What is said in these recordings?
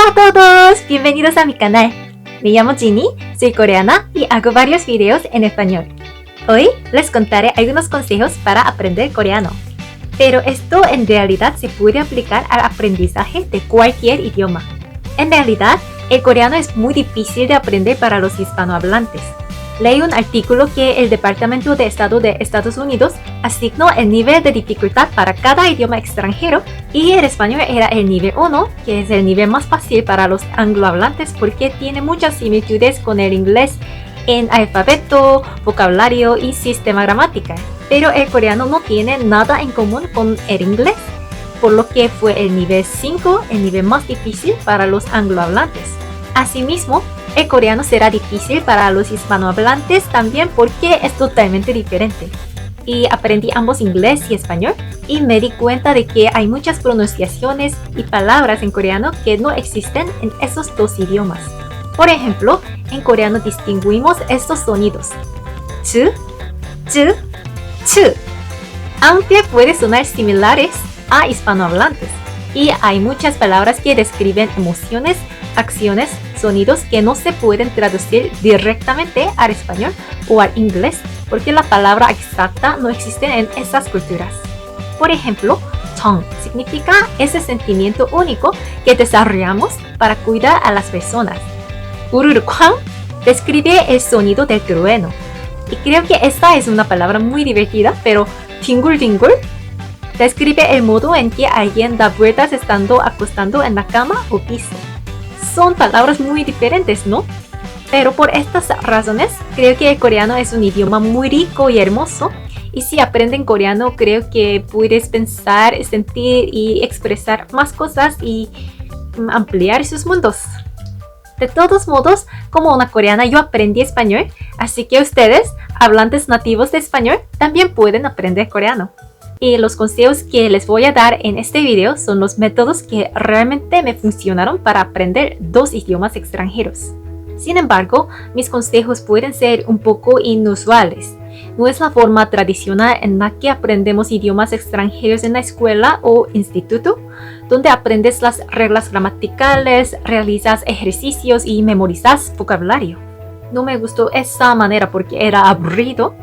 Hola a todos, bienvenidos a mi canal. Me llamo Ginny, soy coreana y hago varios videos en español. Hoy les contaré algunos consejos para aprender coreano. Pero esto en realidad se puede aplicar al aprendizaje de cualquier idioma. En realidad, el coreano es muy difícil de aprender para los hispanohablantes. Leí un artículo que el Departamento de Estado de Estados Unidos asignó el nivel de dificultad para cada idioma extranjero y el español era el nivel 1, que es el nivel más fácil para los anglohablantes porque tiene muchas similitudes con el inglés en alfabeto, vocabulario y sistema gramatical. Pero el coreano no tiene nada en común con el inglés, por lo que fue el nivel 5 el nivel más difícil para los anglohablantes. Asimismo, el coreano será difícil para los hispanohablantes también porque es totalmente diferente. Y aprendí ambos inglés y español y me di cuenta de que hay muchas pronunciaciones y palabras en coreano que no existen en esos dos idiomas. Por ejemplo, en coreano distinguimos estos sonidos: ch, ch, ch, aunque pueden sonar similares a hispanohablantes. Y hay muchas palabras que describen emociones, acciones, sonidos que no se pueden traducir directamente al español o al inglés porque la palabra exacta no existe en esas culturas. Por ejemplo, 정 significa ese sentimiento único que desarrollamos para cuidar a las personas. Ururukwang describe el sonido del trueno. Y creo que esta es una palabra muy divertida, pero tingul describe el modo en que alguien da vueltas estando acostado en la cama o piso. Son palabras muy diferentes, ¿no? Pero por estas razones, creo que el coreano es un idioma muy rico y hermoso. Y si aprenden coreano, creo que puedes pensar, sentir y expresar más cosas y ampliar sus mundos. De todos modos, como una coreana, yo aprendí español, así que ustedes, hablantes nativos de español, también pueden aprender coreano. Y los consejos que les voy a dar en este video son los métodos que realmente me funcionaron para aprender dos idiomas extranjeros. Sin embargo, mis consejos pueden ser un poco inusuales. No es la forma tradicional en la que aprendemos idiomas extranjeros en la escuela o instituto, donde aprendes las reglas gramaticales, realizas ejercicios y memorizas vocabulario. No me gustó esa manera porque era aburrido,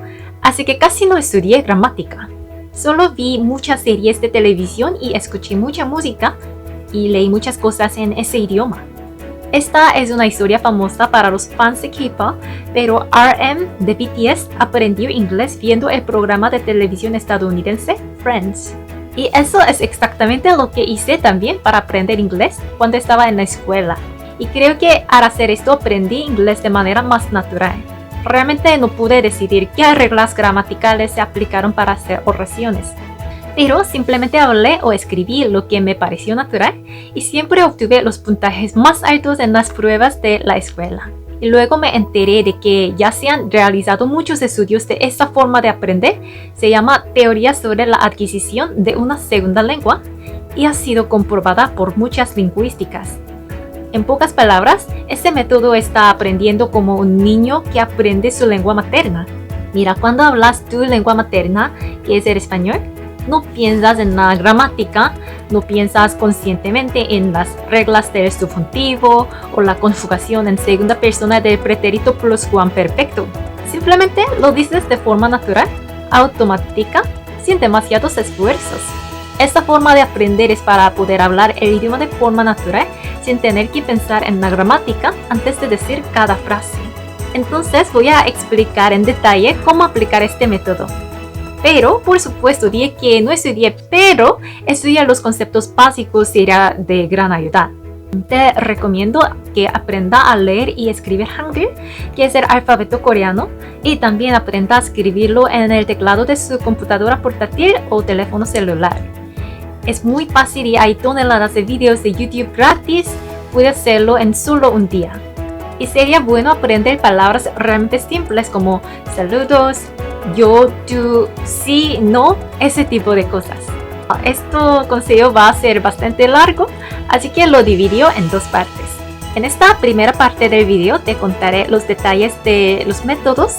así que casi no estudié gramática. Solo vi muchas series de televisión y escuché mucha música y leí muchas cosas en ese idioma. Esta es una historia famosa para los fans de K-pop, pero RM de BTS aprendió inglés viendo el programa de televisión estadounidense Friends. Y eso es exactamente lo que hice también para aprender inglés cuando estaba en la escuela. Y creo que al hacer esto aprendí inglés de manera más natural. Realmente no pude decidir qué reglas gramaticales se aplicaron para hacer oraciones, pero simplemente hablé o escribí lo que me pareció natural y siempre obtuve los puntajes más altos en las pruebas de la escuela. Y luego me enteré de que ya se han realizado muchos estudios de esta forma de aprender, se llama teoría sobre la adquisición de una segunda lengua y ha sido comprobada por muchas lingüísticas. En pocas palabras, este método está aprendiendo como un niño que aprende su lengua materna. Mira, cuando hablas tu lengua materna, que es el español, no piensas en la gramática, no piensas conscientemente en las reglas del subjuntivo o la conjugación en segunda persona del pretérito pluscuamperfecto. Simplemente lo dices de forma natural, automática, sin demasiados esfuerzos. Esta forma de aprender es para poder hablar el idioma de forma natural sin tener que pensar en la gramática antes de decir cada frase. Entonces voy a explicar en detalle cómo aplicar este método. Pero, por supuesto, dije que no estudié, pero estudiar los conceptos básicos será de gran ayuda. Te recomiendo que aprenda a leer y escribir Hangul, que es el alfabeto coreano, y también aprenda a escribirlo en el teclado de su computadora portátil o teléfono celular. Es muy fácil y hay toneladas de videos de YouTube gratis, puedes hacerlo en solo un día. Y sería bueno aprender palabras realmente simples como saludos, yo, tú, sí, no, ese tipo de cosas. Este consejo va a ser bastante largo, así que lo dividió en dos partes. En esta primera parte del video te contaré los detalles de los métodos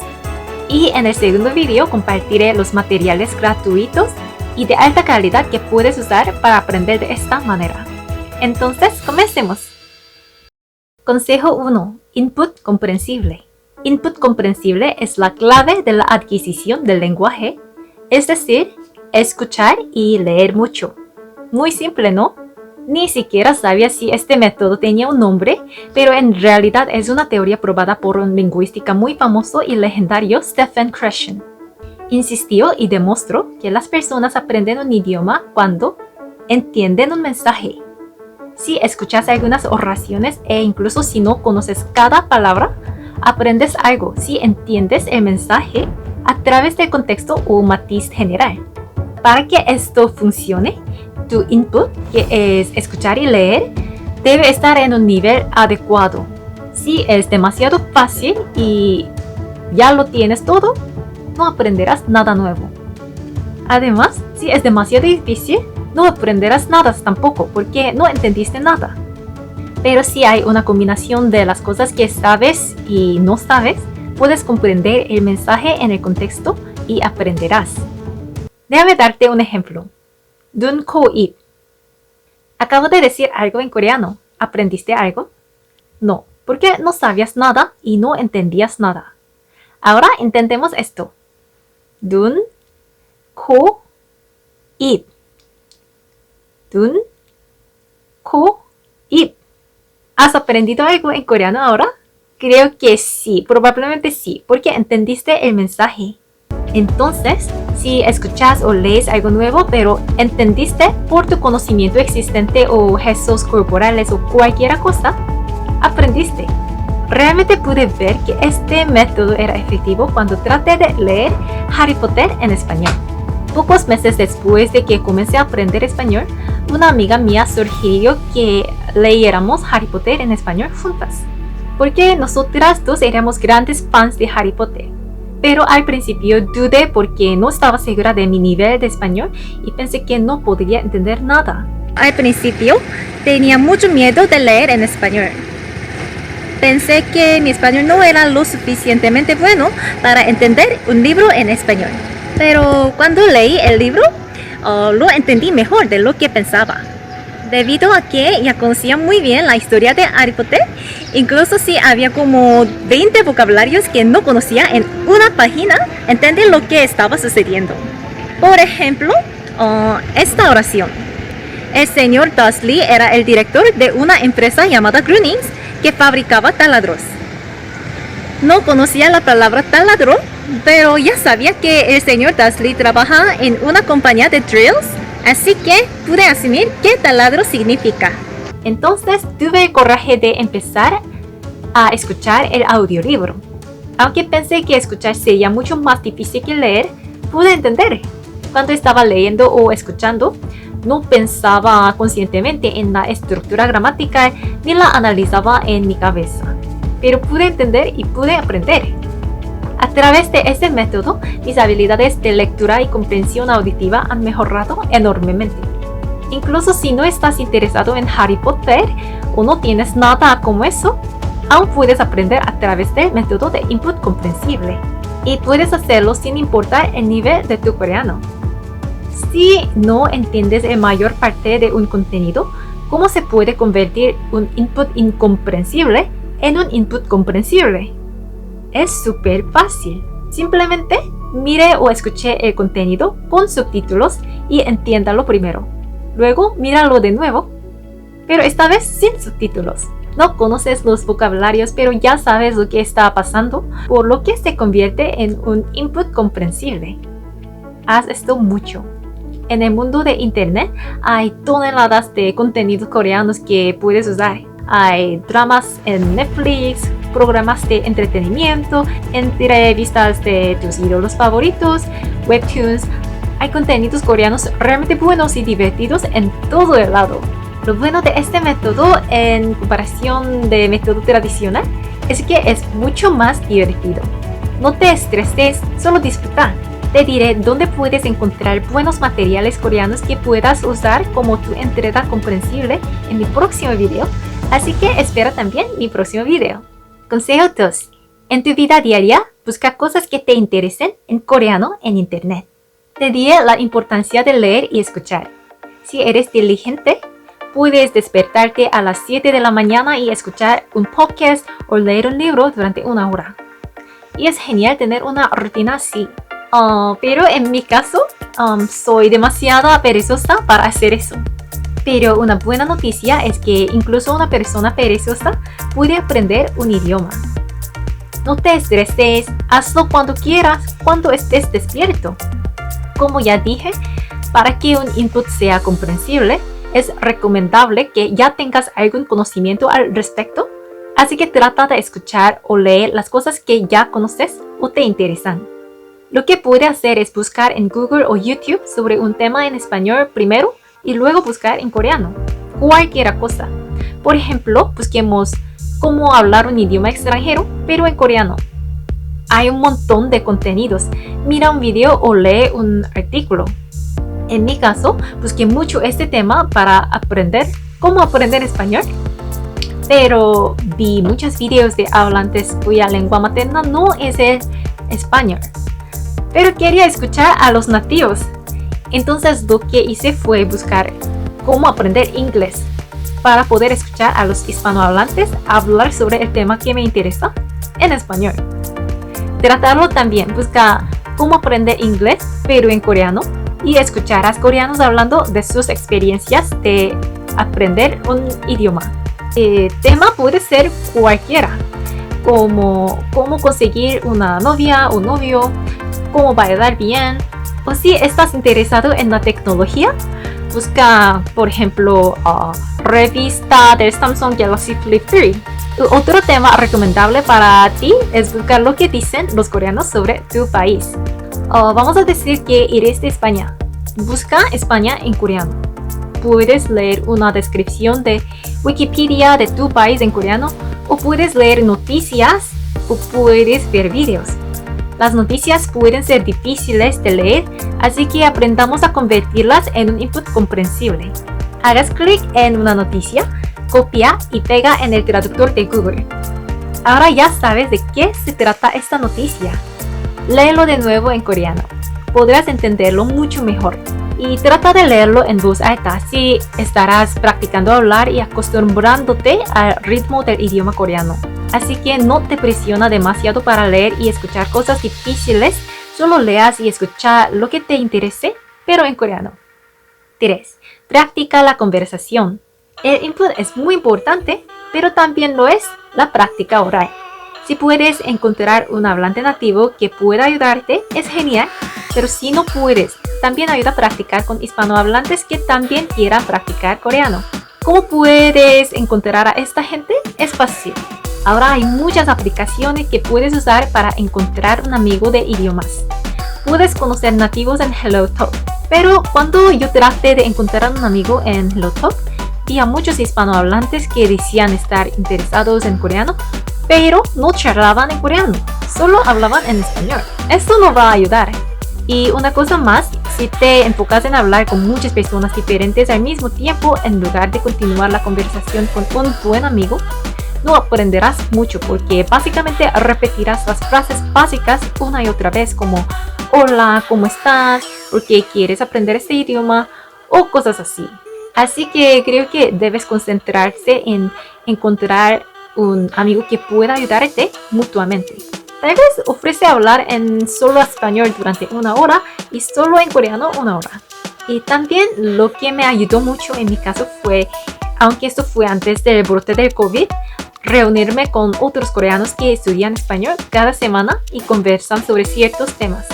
y en el segundo video compartiré los materiales gratuitos y de alta calidad que puedes usar para aprender de esta manera. Entonces, comencemos. Consejo 1. Input comprensible. Input comprensible es la clave de la adquisición del lenguaje, es decir, escuchar y leer mucho. Muy simple, ¿no? Ni siquiera sabía si este método tenía un nombre, pero en realidad es una teoría probada por un lingüista muy famoso y legendario, Stephen Krashen. Insistió y demostró que las personas aprenden un idioma cuando entienden un mensaje. Si escuchas algunas oraciones e incluso si no conoces cada palabra, aprendes algo si entiendes el mensaje a través del contexto o matiz general. Para que esto funcione, tu input, que es escuchar y leer, debe estar en un nivel adecuado. Si es demasiado fácil y ya lo tienes todo, no aprenderás nada nuevo. Además, si es demasiado difícil, no aprenderás nada tampoco porque no entendiste nada. Pero si hay una combinación de las cosas que sabes y no sabes, puedes comprender el mensaje en el contexto y aprenderás. Déjame darte un ejemplo. Dun ko ip. Acabo de decir algo en coreano. ¿Aprendiste algo? No, porque no sabías nada y no entendías nada. Ahora intentemos esto. Dun ko ip. Dun ko ip. ¿Has aprendido algo en coreano ahora? Creo que sí, probablemente sí, porque entendiste el mensaje. Entonces, si escuchas o lees algo nuevo, pero entendiste por tu conocimiento existente o gestos corporales o cualquier cosa, aprendiste. Realmente pude ver que este método era efectivo cuando traté de leer Harry Potter en español. Pocos meses después de que comencé a aprender español, una amiga mía sugirió que leyéramos Harry Potter en español juntas, porque nosotras dos éramos grandes fans de Harry Potter. Pero al principio dudé porque no estaba segura de mi nivel de español y pensé que no podría entender nada. Al principio tenía mucho miedo de leer en español. Pensé que mi español no era lo suficientemente bueno para entender un libro en español. Pero cuando leí el libro, lo entendí mejor de lo que pensaba. Debido a que ya conocía muy bien la historia de Harry Potter, incluso si había como 20 vocabularios que no conocía en una página, entendí lo que estaba sucediendo. Por ejemplo, esta oración. El señor Dursley era el director de una empresa llamada Grunnings que fabricaba taladros. No conocía la palabra taladro, pero ya sabía que el señor Dursley trabajaba en una compañía de drills, así que pude asumir qué taladro significa. Entonces tuve el coraje de empezar a escuchar el audiolibro. Aunque pensé que escuchar sería mucho más difícil que leer, pude entender. Cuando estaba leyendo o escuchando, no pensaba conscientemente en la estructura gramatical ni la analizaba en mi cabeza. Pero pude entender y pude aprender. A través de este método, mis habilidades de lectura y comprensión auditiva han mejorado enormemente. Incluso si no estás interesado en Harry Potter o no tienes nada como eso, aún puedes aprender a través del método de input comprensible. Y puedes hacerlo sin importar el nivel de tu coreano. Si no entiendes la mayor parte de un contenido, ¿cómo se puede convertir un input incomprensible en un input comprensible? Es súper fácil. Simplemente mire o escuche el contenido con subtítulos y entiéndalo primero. Luego míralo de nuevo, pero esta vez sin subtítulos. No conoces los vocabularios, pero ya sabes lo que está pasando, por lo que se convierte en un input comprensible. Haz esto mucho. En el mundo de internet hay toneladas de contenidos coreanos que puedes usar. Hay dramas en Netflix, programas de entretenimiento, entrevistas de tus ídolos favoritos, webtoons. Hay contenidos coreanos realmente buenos y divertidos en todo el lado. Lo bueno de este método en comparación de método tradicional es que es mucho más divertido. No te estreses, solo disfruta. Te diré dónde puedes encontrar buenos materiales coreanos que puedas usar como tu entrada comprensible en mi próximo video, así que espera también mi próximo video. Consejo 2. En tu vida diaria, busca cosas que te interesen en coreano en internet. Te diré la importancia de leer y escuchar. Si eres diligente, Puedes despertarte a las 7 de la mañana y escuchar un podcast o leer un libro durante una hora. Y es genial tener una rutina así. Pero en mi caso, soy demasiado perezosa para hacer eso. Pero una buena noticia es que incluso una persona perezosa puede aprender un idioma. No te estreses, hazlo cuando quieras, cuando estés despierto. Como ya dije, para que un input sea comprensible, es recomendable que ya tengas algún conocimiento al respecto, así que trata de escuchar o leer las cosas que ya conoces o te interesan. Lo que puedes hacer es buscar en Google o YouTube sobre un tema en español primero y luego buscar en coreano. Cualquier cosa. Por ejemplo, busquemos cómo hablar un idioma extranjero, pero en coreano. Hay un montón de contenidos. Mira un video o lee un artículo. En mi caso, busqué mucho este tema para aprender cómo aprender español. Pero vi muchos videos de hablantes cuya lengua materna no es el español. Pero quería escuchar a los nativos. Entonces lo que hice fue buscar cómo aprender inglés para poder escuchar a los hispanohablantes hablar sobre el tema que me interesa en español. Tratarlo también, busca cómo aprender inglés pero en coreano y escucharás coreanos hablando de sus experiencias de aprender un idioma. El tema puede ser cualquiera, como cómo conseguir una novia o novio, cómo bailar bien, o si estás interesado en la tecnología, busca, por ejemplo, revista del Samsung Galaxy Flip 3. Otro tema recomendable para ti es buscar lo que dicen los coreanos sobre tu país. Vamos a decir que eres de España. Busca España en coreano. Puedes leer una descripción de Wikipedia de tu país en coreano, o puedes leer noticias, o puedes ver videos. Las noticias pueden ser difíciles de leer, así que aprendamos a convertirlas en un input comprensible. Hagas clic en una noticia, copia y pega en el traductor de Google. Ahora ya sabes de qué se trata esta noticia. Léelo de nuevo en coreano. Podrás entenderlo mucho mejor. Y trata de leerlo en voz alta, así estarás practicando hablar y acostumbrándote al ritmo del idioma coreano. Así que no te presiona demasiado para leer y escuchar cosas difíciles, solo leas y escucha lo que te interese, pero en coreano. 3. Practica la conversación. El input es muy importante, pero también lo es la práctica oral. Si puedes encontrar un hablante nativo que pueda ayudarte, es genial, pero si no puedes, también ayuda a practicar con hispanohablantes que también quieran practicar coreano. ¿Cómo puedes encontrar a esta gente? Es fácil. Ahora hay muchas aplicaciones que puedes usar para encontrar un amigo de idiomas. Puedes conocer nativos en HelloTalk, pero cuando yo traté de encontrar un amigo en HelloTalk, vi a muchos hispanohablantes que decían estar interesados en coreano, pero no charlaban en coreano, solo hablaban en español. Esto no va a ayudar. Y una cosa más, si te enfocas en hablar con muchas personas diferentes al mismo tiempo en lugar de continuar la conversación con un buen amigo, no aprenderás mucho porque básicamente repetirás las frases básicas una y otra vez como hola, ¿cómo estás? ¿Por qué quieres aprender este idioma? O cosas así. Así que creo que debes concentrarse en encontrar un amigo que pueda ayudarte mutuamente. Tal vez ofrece hablar en solo español durante una hora y solo en coreano una hora. Y también lo que me ayudó mucho en mi caso fue, aunque esto fue antes del brote del COVID, reunirme con otros coreanos que estudian español cada semana y conversan sobre ciertos temas.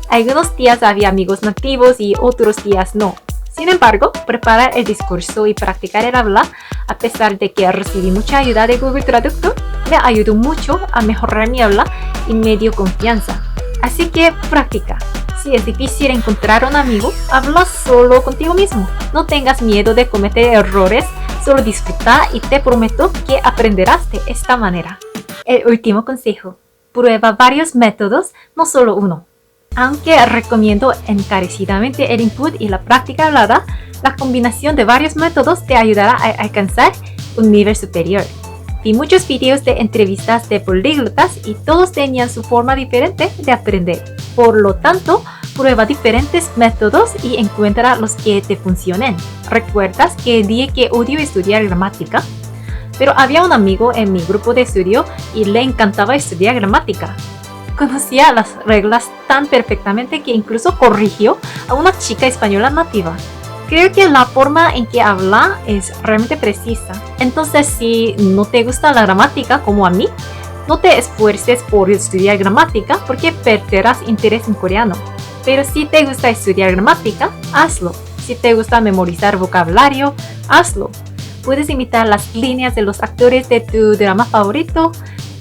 Algunos días había amigos nativos y otros días no. Sin embargo, preparar el discurso y practicar el habla, a pesar de que recibí mucha ayuda de Google Traductor, me ayudó mucho a mejorar mi habla y me dio confianza. Así que practica. Si es difícil encontrar un amigo, habla solo contigo mismo. No tengas miedo de cometer errores, solo disfruta y te prometo que aprenderás de esta manera. El último consejo. Prueba varios métodos, no solo uno. Aunque recomiendo encarecidamente el input y la práctica hablada, la combinación de varios métodos te ayudará a alcanzar un nivel superior. Vi muchos videos de entrevistas de políglotas y todos tenían su forma diferente de aprender. Por lo tanto, Prueba diferentes métodos y encuentra los que te funcionen. ¿Recuerdas que dije que odio estudiar gramática? Pero había un amigo en mi grupo de estudio y le encantaba estudiar gramática. Conocía las reglas tan perfectamente que incluso corrigió a una chica española nativa. Creo que la forma en que habla es realmente precisa. Entonces, si no te gusta la gramática como a mí, no te esfuerces por estudiar gramática porque perderás interés en coreano. Pero si te gusta estudiar gramática, hazlo. Si te gusta memorizar vocabulario, hazlo. Puedes imitar las líneas de los actores de tu drama favorito.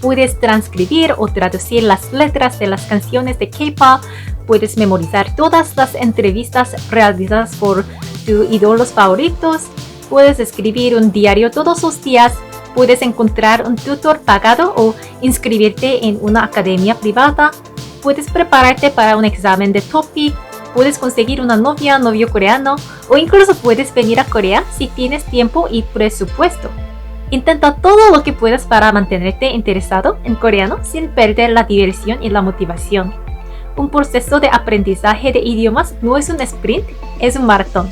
Puedes transcribir o traducir las letras de las canciones de K-pop. Puedes memorizar todas las entrevistas realizadas por tus ídolos favoritos. Puedes escribir un diario todos los días. Puedes encontrar un tutor pagado o inscribirte en una academia privada. Puedes prepararte para un examen de TOEIC. Puedes conseguir una novio coreano o incluso puedes venir a Corea si tienes tiempo y presupuesto. Intenta todo lo que puedas para mantenerte interesado en coreano sin perder la diversión y la motivación. Un proceso de aprendizaje de idiomas no es un sprint, es un maratón.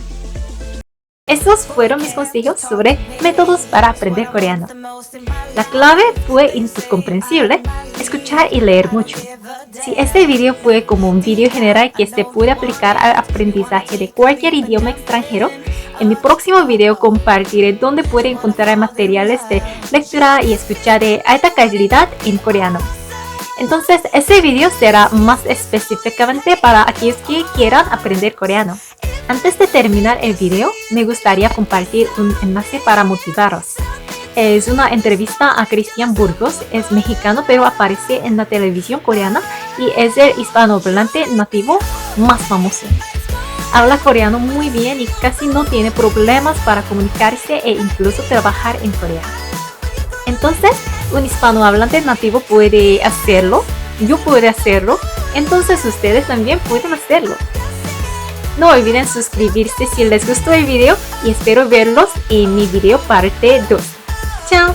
Estos fueron mis consejos sobre métodos para aprender coreano. La clave fue incomprensible, escuchar y leer mucho. Si este video fue como un video general que se puede aplicar al aprendizaje de cualquier idioma extranjero, en mi próximo video compartiré dónde puede encontrar materiales de lectura y escucha de alta calidad en coreano. Entonces, este video será más específicamente para aquellos que quieran aprender coreano. Antes de terminar el video, me gustaría compartir un enlace para motivaros. Es una entrevista a Cristian Burgos, es mexicano pero aparece en la televisión coreana y es el hispanohablante nativo más famoso. Habla coreano muy bien y casi no tiene problemas para comunicarse e incluso trabajar en Corea. Entonces, un hispanohablante nativo puede hacerlo, yo puedo hacerlo, entonces ustedes también pueden hacerlo. No olviden suscribirse si les gustó el video y espero verlos en mi video parte 2. ¡Chao!